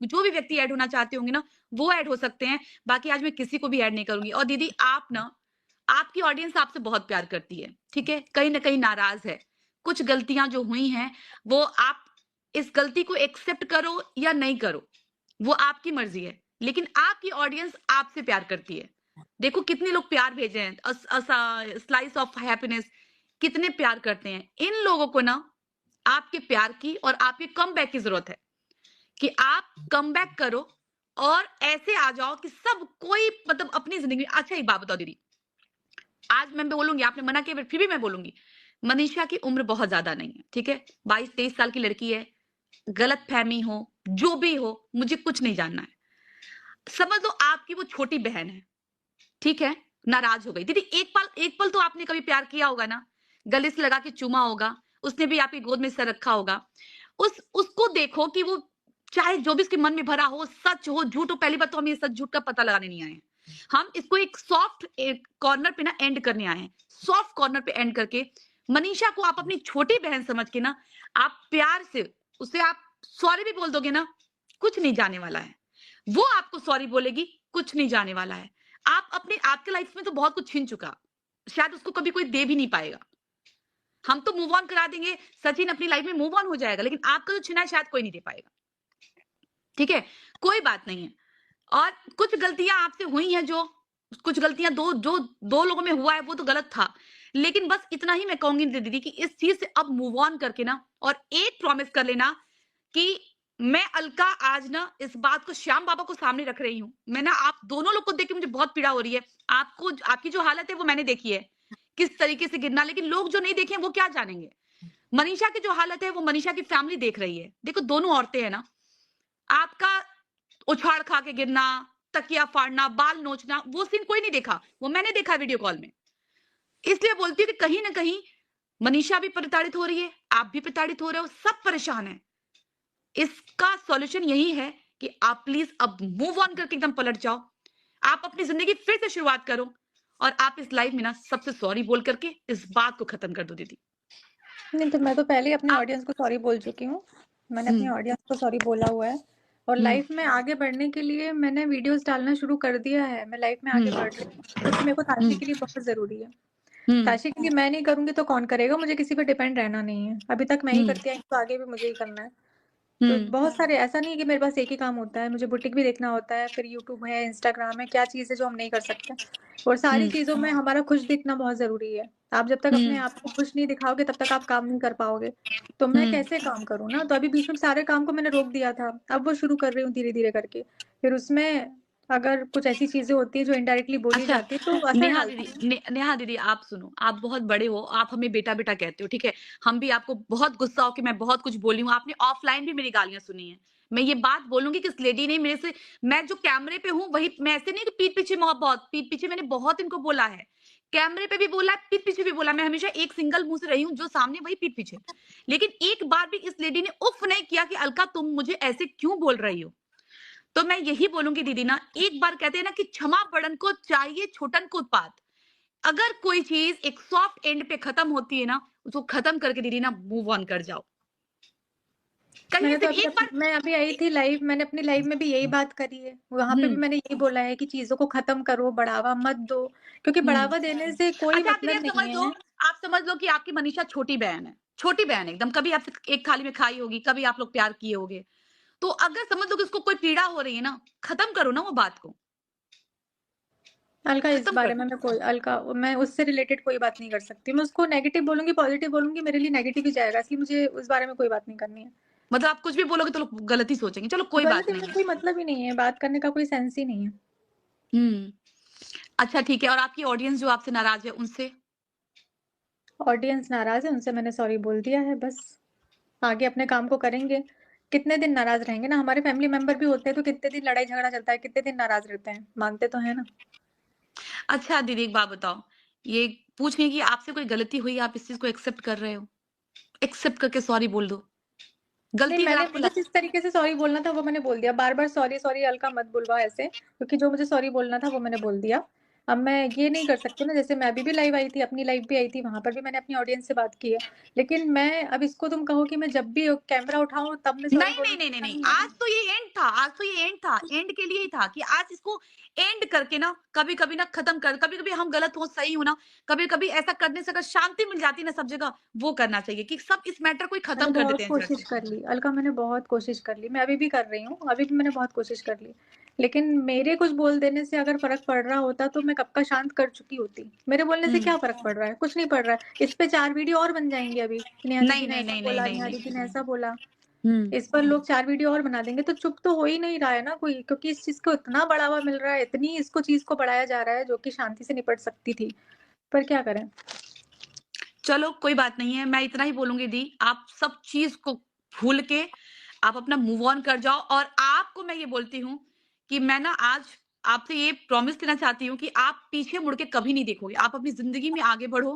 जो भी व्यक्ति ऐड होना चाहते होंगे ना, वो ऐड हो सकते हैं। बाकी आज मैं किसी को भी ऐड नहीं करूँगी। और दीदी आप ना, आपकी ऑडियंस आपसे बहुत प्यार करती है, ठीक है? कहीं न कहीं नाराज़ है। कुछ गलतियाँ जो हुई हैं, वो आप इस गलती को एक्सेप्ट करो या नहीं करो, वो आपकी मर्ज़ी है। लेकिन आपकी ऑडियंस आपसे प्यार करती है। देखो कितने लोग प्यार भेज रहे हैं, स्लाइस ऑफ हैप्पीनेस, कितने प्यार करते हैं। इन लोगों को ना आपके प्यार की और आपके कमबैक की ज़रूरत है, कि आप कमबैक करो और ऐसे आ जाओ कि सब कोई मतलब अपनी ज़िंदगी में। अच्छा एक बात बताओ दीदी, आज मैं बोलूँगी, आपने मना किया फिर भी मैं बोलूँगी। मनीषा की उम्र बहुत ज़्यादा नहीं है, ठीक है? 22-23 साल की लड़की है, गलतफ़हमी हो, जो भी हो, मुझे कुछ नहीं जानना है। समझ लो आपकी वो छोटी बहन है, ठीक है? नाराज़ हो गई। दीदी एक पल तो आपने कभी प्यार किया होगा ना? गले से लगा के चूमा होगा, उसने भी आपकी गोद में सर रखा होगा। उसको देखो कि वो चाहे जो भी उसके मन में भरा हो, सच हो, झूठ हो, पहली बात तो हम ये सच-झूठ का पता लगाने नहीं आए हैं। हम इसको एक सॉफ्ट एक कॉर्नर पे ना एंड करने आए हैं। सॉफ्ट कॉर्नर पे एंड करके मनीषा को आप अपनी छोटी बहन समझ के ना, आप प्यार से उसे आप सॉरी भी बोल दोगे ना, कुछ नहीं जाने वाला है। वो आपको सॉरी बोलेगी, कुछ नहीं जाने वाला है। आपके लाइफ में तो बहुत कुछ छिन चुका, शायद उसको कभी कोई दे भी नहीं पाएगा। हम तो मूव ऑन करा देंगे, सचिन अपनी लाइफ में मूव ऑन हो जाएगा, लेकिन आपका जो छिना है शायद कोई नहीं दे पाएगा। ठीक है? कोई बात नहीं है। और कुछ गलतियाँ आपसे हुई हैं, जो कुछ गलतियाँ जो 2 लोगों में हुआ है वो तो गलत था। लेकिन बस इतना ही मैं कहूँगी दीदी कि इस चीज़ से अब मूव ऑन करके ना, और एक प्रॉमिस कर लेना कि मैं अलका आज ना इस बात को श्याम बाबा को सामने रख रही हूँ। मैं ना आप दोनों लोग को देख के मुझे बहुत पीड़ा हो रही है। आपको आपकी जो हालत है वो मैंने देखी है, किस तरीके से गिरना, लेकिन लोग जो नहीं देखे हैं वो क्या जानेंगे? मनीषा की जो हालत है वो मनीषा की फैमिली देख रही है। देखो दोनों औरतें हैं ना, आपका उछाड़ खा के गिरना, तकिया फाड़ना, बाल नोचना, वो सीन कोई नहीं देखा, वो मैंने देखा वीडियो कॉल में। इसलिए बोलती हूँ कि कहीं न कहीं मनीषा भी प्रताड़ित हो रही है, आप भी प्रताड़ित हो रहे हो, सब परेशान हैं। इसका सॉल्यूशन यही है कि आप प्लीज़ अब मूव ऑन करके एकदम पलट जाओ। आप अपनी ज़िंदगी फिर से शुरुआत करो और आप इस लाइफ़ में ना सबसे सॉरी बोल करके इस बात को खत्म कर दो दीदी। नहीं, तो मैं तो पहले ही अपने आप ऑडियंस को सॉरी बोल चुकी हूँ। मैंने हुँ, अपनी ऑडियंस को सॉरी बोला हुआ है और हुँ, लाइफ में आगे बढ़ने के लिए मैंने वीडियोज़ डालना शुरू कर दिया है। मैं लाइफ में आगे बढ़ हुँ, रही हूँ, क्योंकि मेरे को हुँ, ताशी के लिए बहुत ज़रूरी है। हुँ, ताशी के लिए मैं नहीं करूँगी तो कौन करेगा? मुझे किसी पे डिपेंड रहना नहीं है। अभी तक मैं ही हुँ, करती आई हूँ, तो आगे भी मुझे ही करना है। तो हुँ, बहुत सारे, ऐसा नहीं है कि मेरे पास एक ही काम होता है, मुझे बुटीक भी देखना होता है, फिर यूट्यूब है, इंस्टाग्राम है, क्या चीज़ है जो हम नहीं कर सकते? और सारी हुँ, चीज़ों में हमारा खुश दिखना बहुत ज़रूरी है। आप जब तक अपने हुँ, आप को खुश नहीं दिखाओगे तब तक आप काम नहीं कर पाओगे। तो मैं हुँ। कैसे काम करूँ ना? तो अभी बीच में सारे काम को मैंने रोक दिया था, अब वो शुरू कर रही हूँ धीरे-धीरे करके। फिर उसमें अगर कुछ ऐसी चीज़ें होती हैं जो इनडायरेक्टली बोली अच्छा, जाती है तो असर डालती हैं। नेहा दीदी आप सुनो, आप बहुत बड़े हो, आप हमें बेटा-बेटा कहते हो, ठीक है? हम भी आपको बहुत गुस्सा हो के मैं बहुत कुछ बोली हूँ, आपने ऑफलाइन भी मेरी गालियाँ सुनी हैं। मैं ये बात बोलूँगी कि इस लेडी ने मेरे से, मैं जो कैमरे पे हूँ वही, मैं ऐसे नहीं कि पीठ पीछे बहुत पीठ पीछे मैंने बहुत इनको बोला है। कैमरे पे भी बोला है, पीठ पीछे भी बोला है, मैं हमेशा एक सिंगल मुँह से रही हूँ, जो सामने वही पीठ पीछे। लेकिन एक बार भी इस लेडी ने उफ़ नहीं किया कि अलका तुम मुझे ऐसे क्यों बोल रही हो? तो मैं यही बोलूँगी दीदी ना, एक बार कहते हैं ना कि क्षमा बड़न को चाहिए छोटन को उत्पात। अगर कोई चीज़ एक सॉफ्ट एंड पे खत्म होती है ना, उसको खत्म करके दीदी ना मूव ऑन कर जाओ। कहीं मैंने से तो भी अभी एक बार मैं अभी आई थी लाइव, मैंने अपनी लाइव में भी यही बात करी है। वहाँ पे हुँ, भी मैंने यही बोला है कि चीज़ों को ख़त्म करो, बढ़ावा मत दो, क्योंकि हुँ। बढ़ावा देने से कोई अच्छा आप दीदी मतलब नहीं है। आप समझ लो कि आपकी मनीषा छोटी बहन है। छोटी बहन है एकदम, कभी आपसे एक थाली में खाई होगी, कभी आप लोग प्यार किए होंगे। तो अगर समझ लो कि उसको कोई पीड़ा हो रही है ना, खत्म करो ना वो बात को, अलका, इस खत्म कर बारे में दो। मैं उससे रिलेटेड कोई बात नहीं कर सकती। मैं उसको नेगेटिव बोलूँगी, पॉज़िटिव बोलूँगी, मेरे लिए नेगेटिव ही जाएगा, इसलिए मुझे उस बारे में कोई बात नहीं करनी है। मतलब आप कुछ भी बोलोगे तो लोग गलत ही सोचेंगे। चलो कोई बात गलत नहीं में है। कोई मतलब ही नहीं है, बात करने का कोई सेंस ही नहीं है। हुँ। अच्छा ठीक है, और आपकी ऑडियंस जो आपसे नाराज़ है उनसे? ऑडियंस नाराज़ है, उनसे मैंने सॉरी बोल दिया है बस। आगे अपने काम को करेंगे। कितने दिन नाराज़ रहेंगे ना, हमारे फैमिली मेंबर भी होते हैं तो कितने दिन लड़ाई झगड़ा चलता है, कितने दिन नाराज़ रहते हैं, मानते तो हैं ना। अच्छा दीदी एक बात बताओ, ये पूछ रही हैं कि आपसे कोई गलती हुई, आप इस चीज़ को एक्सेप्ट कर रहे हो? एक्सेप्ट करके सॉरी बोल दो। नहीं, गलती अगर मैंने आपको मुझे लग जिस तरीके से सॉरी बोलना था वो मैंने बोल दिया। बार-बार सॉरी, सॉरी अलका मत बुलवाओ ऐसे, क्योंकि जो मुझे सॉरी बोलना था वो मैंने बोल दिया। अब मैं ये नहीं कर सकती ना, जैसे मैं अभी भी लाइव आई थी, अपनी लाइव भी आई थी, वहाँ पर भी मैंने अपनी ऑडियंस से बात की है। लेकिन मैं अब इसको तुम कहो कि मैं जब भी कैमरा उठाऊँ तब मैं सॉरी नहीं, बोलूँ, नहीं, नहीं, नहीं, ऐसा नहीं, नहीं है आज ना। तो ये एंड था। आज तो ये एंड था, एंड के लिए ही था कि आज इसको एंड करके ना कभी-कभी ना खत्म कर, कभी-कभी हम गलत हो, सही हो ना, कभी-कभी ऐसा करने से अगर शांति मिल जाती है ना सब जगह, वो करना चाहिए कि सब इस मैटर को ही मैंने खत्म कर बहुत देते हैं जड़ कोशिश से। कर ली, अलका मैंने बहुत कोशिश कर ली, मैं अभी भी कर रही हूँ, अभी भी मैंने बहुत कोशिश कर ली। लेकिन मेरे कुछ बोल देने से अगर फ़र्क पड़ रहा होता तो मैं कब का शांत कर चुकी होती। मेरे बोलने से हुँ। क्या फ़र्क पड़ रहा है? कुछ नहीं पड़ रहा है। इस पे 4 वीडियो और बन जाएँगे अभी, कि नेहा दीदी नहीं, ने नहीं, ऐसा नहीं, नहीं, बोला, नहीं, नेहा नहीं। दीदी ने ऐसा बोला। हुँ। इस पर लोग 4 वीडियो और बना देंगे, तो चुप तो हो ही नहीं रहा है ना कोई, क्योंकि इस चीज़ को इतना बढ़ावा मिल रहा है, इतनी इसको चीज़ को बढ़ाया जा रहा है जो कि शांति से निपट सकती थी। पर क्या करें? चलो कोई बात नहीं है, मैं इतना ही बोलूँगी दी, आप सब चीज़ को भूल के आप अपना मूव ऑन कर जाओ और आपको मैं ये बोलती हूँ कि मैं ना आज आपसे ये प्रॉमिस देना चाहती हूँ कि आप पीछे मुड़ के कभी नहीं देखोगे। आप अपनी ज़िंदगी में आगे बढ़ो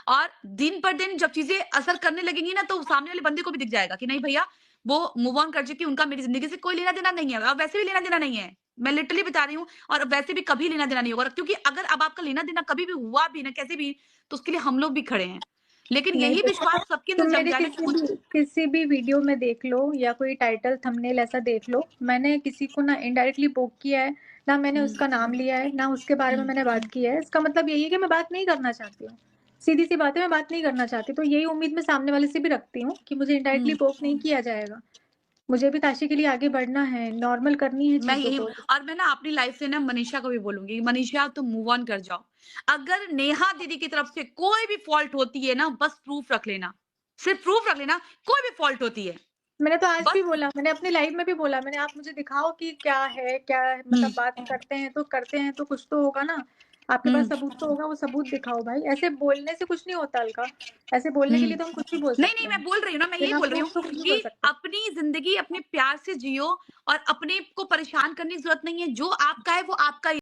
और दिन पर दिन जब चीज़ें असर करने लगेंगी ना, तो सामने वाले बंदे को भी दिख जाएगा कि नहीं भैया, वो मूव ऑन कर चुकी, उनका मेरी ज़िंदगी से कोई लेना-देना नहीं है और वैसे भी लेना-देना नहीं है। मैं लिटरली बता रही हूँ और वैसे भी कभी लेना-देना नहीं होगा क्योंकि अगर अब आपका लेना-देना कभी भी हुआ भी ना, कैसे भी, तो उसके लिए हम लोग भी खड़े हैं। लेकिन नहीं यही देखो, विश्वास सबके अंदर तुम जग मेरे जाए ना कि कुछ किसी भी वीडियो में देख लो या कोई टाइटल थंबनेल ऐसा देख लो, मैंने किसी को ना इनडायरेक्टली पोक किया है, ना मैंने हुँ, उसका नाम लिया है, ना उसके बारे में हुँ, मैंने बात की है। इसका मतलब यही है कि मैं बात नहीं करना चाहती हूँ। सीधी-सी बात है, मैं बात नहीं करना चाहती, तो यही उम्मीद मैं सामने वाले से भी रखती हूँ कि मुझे इनडायरेक्टली हुँ। पोक नहीं किया जाएगा। मुझे भी ताशी के लिए आगे बढ़ना है, नॉर्मल करनी है मैं चीज़ों यही को। और मैं ना अपनी लाइफ से ना मनीषा को भी बोलूँगी, मनीषा तुम मूव ऑन कर जाओ। अगर नेहा दीदी की तरफ से कोई भी फॉल्ट होती है ना, बस प्रूफ रख लेना। सिर्फ प्रूफ रख लेना, कोई भी फॉल्ट होती है। मैंने तो आज भी बस बोला, मैंने अपनी लाइव में भी बोला, मैंने आप मुझे दिखाओ कि क्या है, क्या है हुँ, मतलब बात करते हैं तो कुछ तो होगा ना। आपके पास हुँ, सबूत तो होगा, वो सबूत दिखाओ भाई। ऐसे बोलने से कुछ नहीं होता अलका। ऐसे बोलने के हुँ। लिए तो हम कुछ भी बोल नहीं, नहीं, सकते मैं हैं। बोल रही हूँ ना, मैं यही बिना बोल रही हूँ प्रूफ तो कुछ भी कि बोल सकते हैं। अपनी ज़िंदगी अपने प्यार से जियो और अपने को परेशान करने की ज़रूरत नहीं है। जो आपका है, वो आपका ही